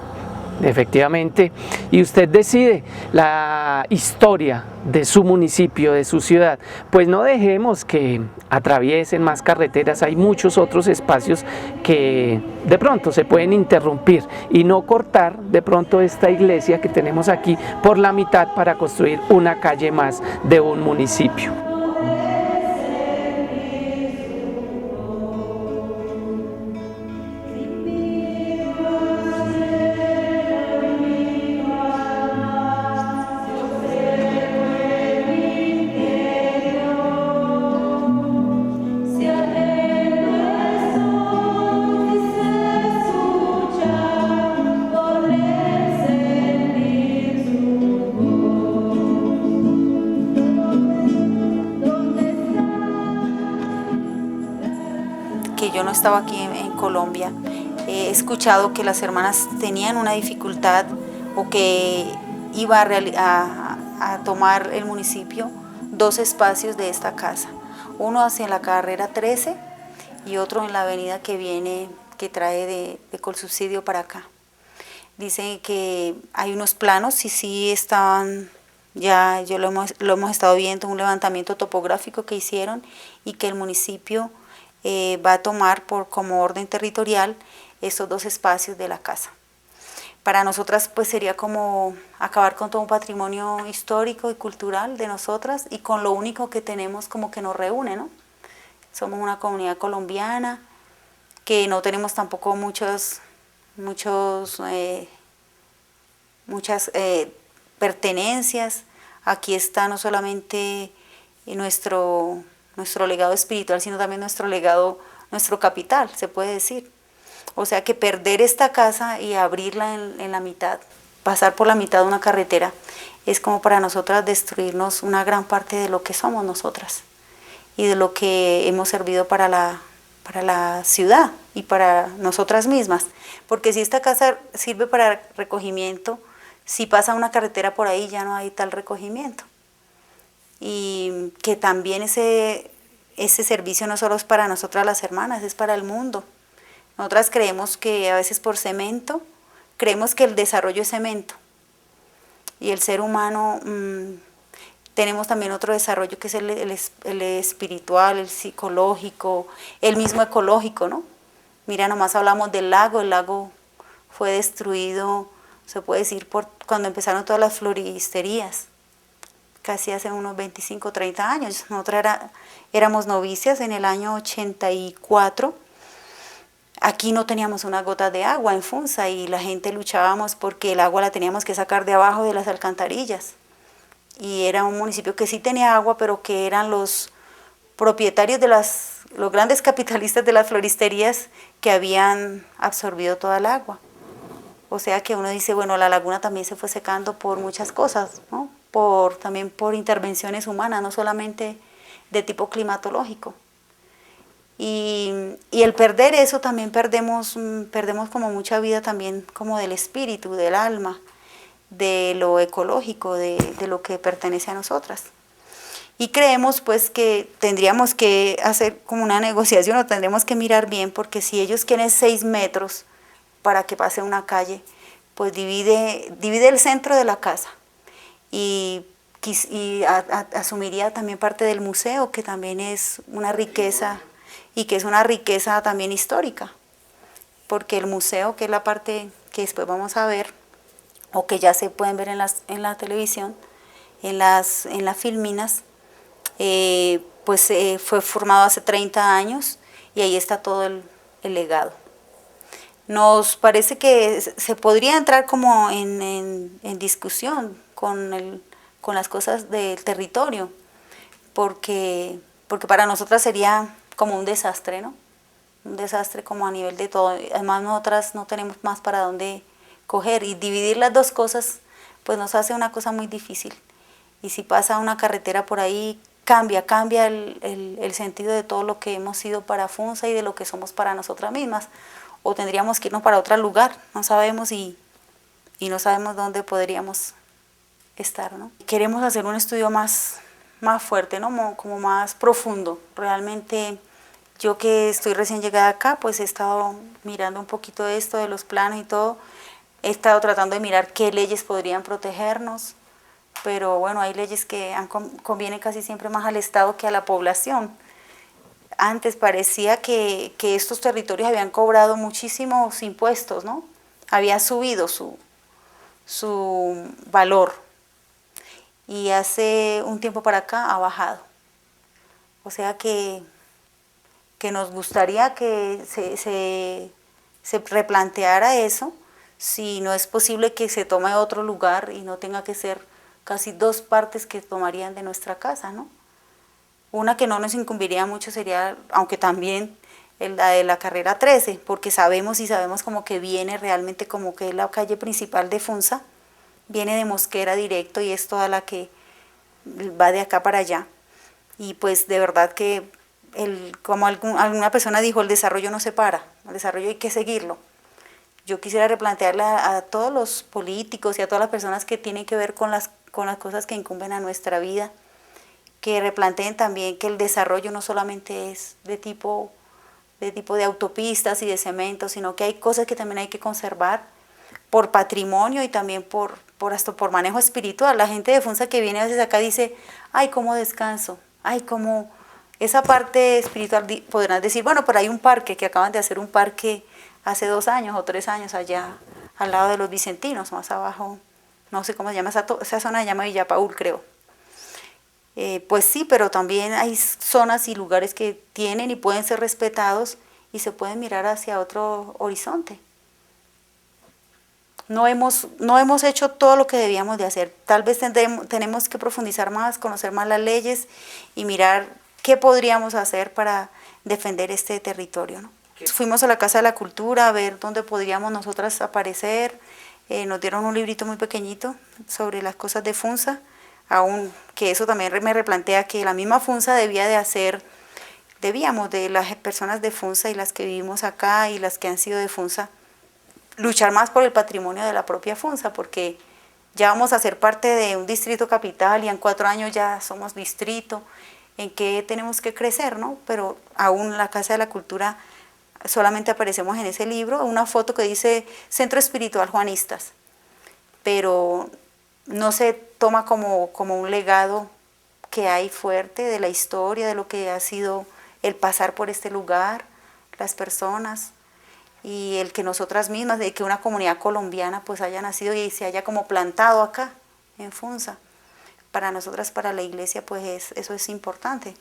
Efectivamente, y usted decide la historia de su municipio, de su ciudad, pues no dejemos que atraviesen más carreteras. Hay muchos otros espacios que de pronto se pueden interrumpir y no cortar de pronto esta iglesia que tenemos aquí por la mitad para construir una calle más de un municipio. Que yo no estaba aquí en Colombia, he escuchado que las hermanas tenían una dificultad o que iba a tomar el municipio 2 espacios de esta casa, uno hacia la carrera 13 y otro en la avenida que trae de Colsubsidio para acá. Dicen que hay unos planos y sí estaban, ya lo hemos estado viendo, un levantamiento topográfico que hicieron y que el municipio va a tomar como orden territorial estos 2 espacios de la casa. Para nosotras pues sería como acabar con todo un patrimonio histórico y cultural de nosotras y con lo único que tenemos como que nos reúne, ¿no? Somos una comunidad colombiana que no tenemos tampoco muchas pertenencias. Aquí está no solamente nuestro legado espiritual, sino también nuestro legado, nuestro capital, se puede decir. O sea que perder esta casa y abrirla en la mitad, pasar por la mitad de una carretera, es como para nosotras destruirnos una gran parte de lo que somos nosotras y de lo que hemos servido para la ciudad y para nosotras mismas. Porque si esta casa sirve para recogimiento, si pasa una carretera por ahí ya no hay tal recogimiento. Y que también ese servicio no solo es para nosotras las hermanas, es para el mundo. Nosotras creemos que a veces por cemento, creemos que el desarrollo es cemento. Y el ser humano, tenemos también otro desarrollo que es el espiritual, el psicológico, el mismo ecológico, ¿no? Mira, nomás hablamos del lago, el lago fue destruido, se puede decir, cuando empezaron todas las floristerías. Casi hace unos 25, 30 años. Nosotras éramos novicias en el año 84. Aquí no teníamos una gota de agua en Funza y la gente luchábamos porque el agua la teníamos que sacar de abajo de las alcantarillas. Y era un municipio que sí tenía agua, pero que eran los propietarios de los grandes capitalistas de las floristerías que habían absorbido toda el agua. O sea que uno dice, bueno, la laguna también se fue secando por muchas cosas, ¿no? también por intervenciones humanas, no solamente de tipo climatológico. Y el perder eso también perdemos como mucha vida también como del espíritu, del alma, de lo ecológico, de lo que pertenece a nosotras. Y creemos pues que tendríamos que hacer como una negociación o tendremos que mirar bien, porque si ellos quieren 6 metros para que pase una calle, pues divide el centro de la casa y asumiría también parte del museo, que también es una riqueza y que es una riqueza también histórica, porque el museo, que es la parte que después vamos a ver, o que ya se pueden ver en la televisión, en las filminas, fue formado hace 30 años y ahí está todo el legado. Nos parece que se podría entrar como en discusión con las cosas del territorio, porque para nosotras sería como un desastre, ¿no? Un desastre como a nivel de todo. Además nosotras no tenemos más para dónde coger y dividir las dos cosas pues nos hace una cosa muy difícil. Y si pasa una carretera por ahí, cambia el sentido de todo lo que hemos sido para Funza y de lo que somos para nosotras mismas. O tendríamos que irnos para otro lugar, no sabemos y no sabemos dónde podríamos estar, ¿no? Queremos hacer un estudio más fuerte, ¿no? Como más profundo. Realmente yo que estoy recién llegada acá, pues he estado mirando un poquito de esto, de los planos y todo. He estado tratando de mirar qué leyes podrían protegernos, pero bueno, hay leyes que convienen casi siempre más al Estado que a la población. Antes parecía que estos territorios habían cobrado muchísimos impuestos, ¿no? Había subido su valor y hace un tiempo para acá ha bajado. O sea que nos gustaría que se replanteara eso, si no es posible que se tome otro lugar y no tenga que ser casi 2 partes que tomarían de nuestra casa, ¿no? Una que no nos incumbiría mucho sería, aunque también la de la carrera 13, porque sabemos como que viene realmente como que es la calle principal de Funza, viene de Mosquera directo y es toda la que va de acá para allá. Y pues de verdad que, como alguna persona dijo, el desarrollo no se para, el desarrollo hay que seguirlo. Yo quisiera replantearle a todos los políticos y a todas las personas que tienen que ver con las cosas que incumben a nuestra vida, que replanteen también que el desarrollo no solamente es de tipo de autopistas y de cemento, sino que hay cosas que también hay que conservar por patrimonio y también hasta por manejo espiritual. La gente de Funza que viene a veces acá dice, ay, cómo descanso, ay, cómo esa parte espiritual. Podrán decir, bueno, pero hay un parque, que acaban de hacer un parque hace 2 años o 3 años allá al lado de los Vicentinos, más abajo, no sé cómo se llama esa zona, se llama Villa Paul, creo. Pues sí, pero también hay zonas y lugares que tienen y pueden ser respetados y se pueden mirar hacia otro horizonte. No hemos hecho todo lo que debíamos de hacer. Tal vez tenemos que profundizar más, conocer más las leyes y mirar qué podríamos hacer para defender este territorio, ¿no? Fuimos a la Casa de la Cultura a ver dónde podríamos nosotras aparecer. Nos dieron un librito muy pequeñito sobre las cosas de Funza, aún que eso también me replantea que la misma Funza debíamos de las personas de Funza y las que vivimos acá y las que han sido de Funza, luchar más por el patrimonio de la propia Funza, porque ya vamos a ser parte de un distrito capital y en 4 años ya somos distrito, en que tenemos que crecer, ¿no? Pero aún la Casa de la Cultura solamente aparecemos en ese libro, una foto que dice Centro Espiritual Juanistas, pero no se toma como un legado que hay fuerte de la historia, de lo que ha sido el pasar por este lugar, las personas, y el que nosotras mismas, de que una comunidad colombiana pues haya nacido y se haya como plantado acá, en Funza. Para nosotras, para la iglesia, pues eso es importante.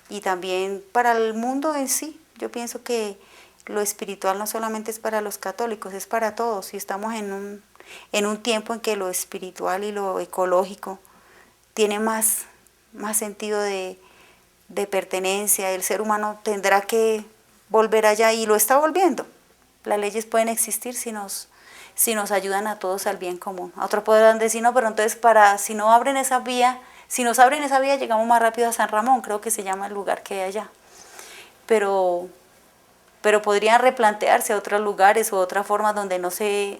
Y también para el mundo en sí. Yo pienso que lo espiritual no solamente es para los católicos, es para todos. Y estamos en un tiempo en que lo espiritual y lo ecológico tiene más sentido de pertenencia. El ser humano tendrá que volver allá y lo está volviendo. Las leyes pueden existir si si nos ayudan a todos al bien común. Otros podrán decir, no, pero entonces si nos abren esa vía llegamos más rápido a San Ramón, creo que se llama el lugar que hay allá. Pero podrían replantearse otros lugares u otras formas donde no se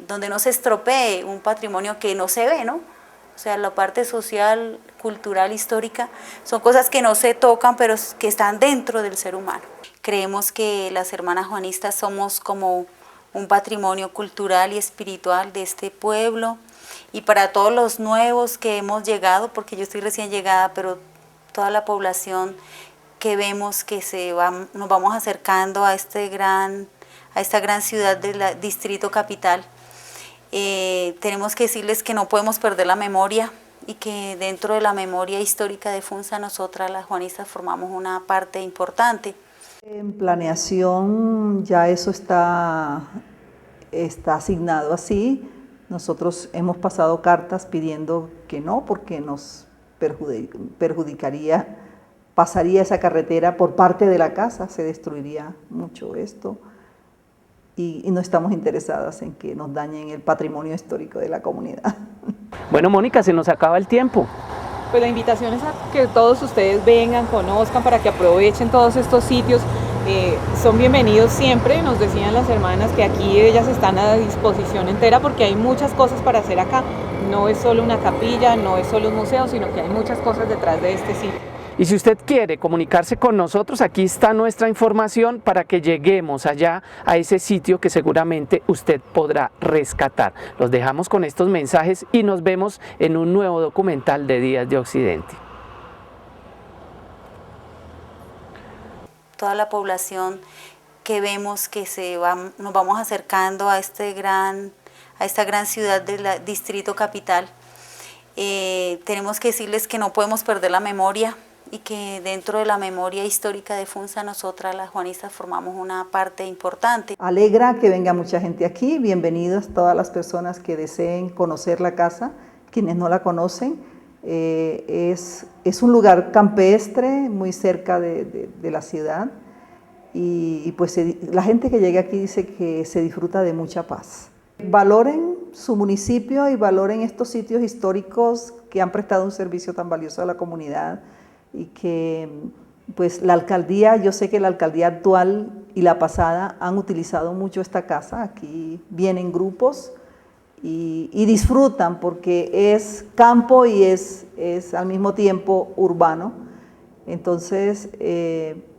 estropee un patrimonio que no se ve, ¿no? O sea, la parte social, cultural, histórica, son cosas que no se tocan, pero que están dentro del ser humano. Creemos que las hermanas juanistas somos como un patrimonio cultural y espiritual de este pueblo, y para todos los nuevos que hemos llegado, porque yo estoy recién llegada, pero toda la población que vemos que nos vamos acercando a esta gran ciudad del distrito capital, tenemos que decirles que no podemos perder la memoria, y que dentro de la memoria histórica de Funza, nosotras las juanistas formamos una parte importante. En planeación ya eso está asignado así. Nosotros hemos pasado cartas pidiendo que no, porque nos perjudicaría, pasaría esa carretera por parte de la casa, se destruiría mucho esto, y no estamos interesadas en que nos dañen el patrimonio histórico de la comunidad. Bueno, Mónica, se nos acaba el tiempo. Pues la invitación es a que todos ustedes vengan, conozcan, para que aprovechen todos estos sitios. Son bienvenidos siempre, nos decían las hermanas que aquí ellas están a disposición entera, porque hay muchas cosas para hacer acá. No es solo una capilla, no es solo un museo, sino que hay muchas cosas detrás de este sitio. Y si usted quiere comunicarse con nosotros, aquí está nuestra información para que lleguemos allá a ese sitio que seguramente usted podrá rescatar. Los dejamos con estos mensajes y nos vemos en un nuevo documental de Días de Occidente. Toda la población que vemos que nos vamos acercando a esta gran ciudad del distrito capital, tenemos que decirles que no podemos perder la memoria, y que dentro de la memoria histórica de Funza, nosotras las juanistas formamos una parte importante. Alegra que venga mucha gente aquí, bienvenidas todas las personas que deseen conocer la casa, quienes no la conocen. Es un lugar campestre, muy cerca de la ciudad, y pues la gente que llega aquí dice que se disfruta de mucha paz. Valoren su municipio y valoren estos sitios históricos que han prestado un servicio tan valioso a la comunidad, y que pues la alcaldía, yo sé que la alcaldía actual y la pasada han utilizado mucho esta casa. Aquí vienen grupos y disfrutan, porque es campo y es al mismo tiempo urbano. Entonces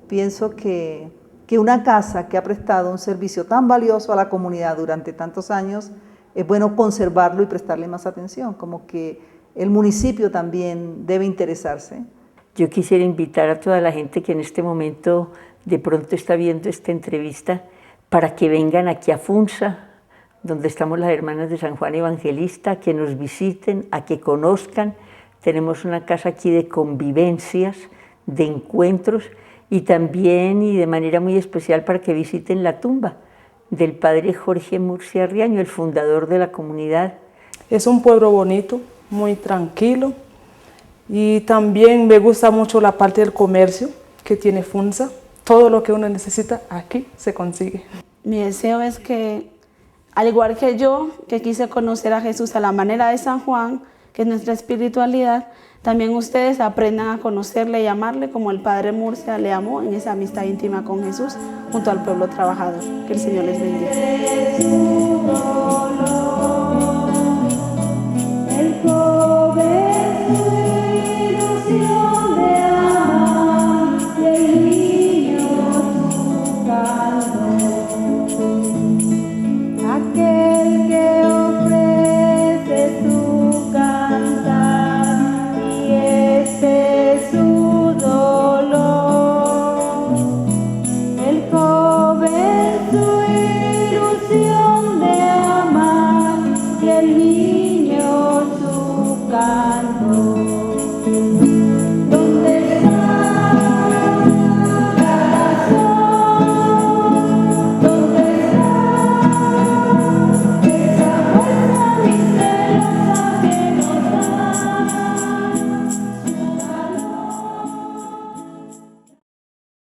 pienso que una casa que ha prestado un servicio tan valioso a la comunidad durante tantos años, es bueno conservarlo y prestarle más atención, como que el municipio también debe interesarse. Yo quisiera invitar a toda la gente que en este momento de pronto está viendo esta entrevista, para que vengan aquí a Funza, donde estamos las hermanas de San Juan Evangelista, que nos visiten, a que conozcan. Tenemos una casa aquí de convivencias, de encuentros, y también, y de manera muy especial, para que visiten la tumba del padre Jorge Murcia Riaño, el fundador de la comunidad. Es un pueblo bonito, muy tranquilo, y también me gusta mucho la parte del comercio que tiene Funza. Todo lo que uno necesita aquí se consigue. Mi deseo es que, al igual que yo, que quise conocer a Jesús a la manera de San Juan, que es nuestra espiritualidad, también ustedes aprendan a conocerle y amarle como el padre Murcia le amó, en esa amistad íntima con Jesús junto al pueblo trabajador. Que el Señor les bendiga.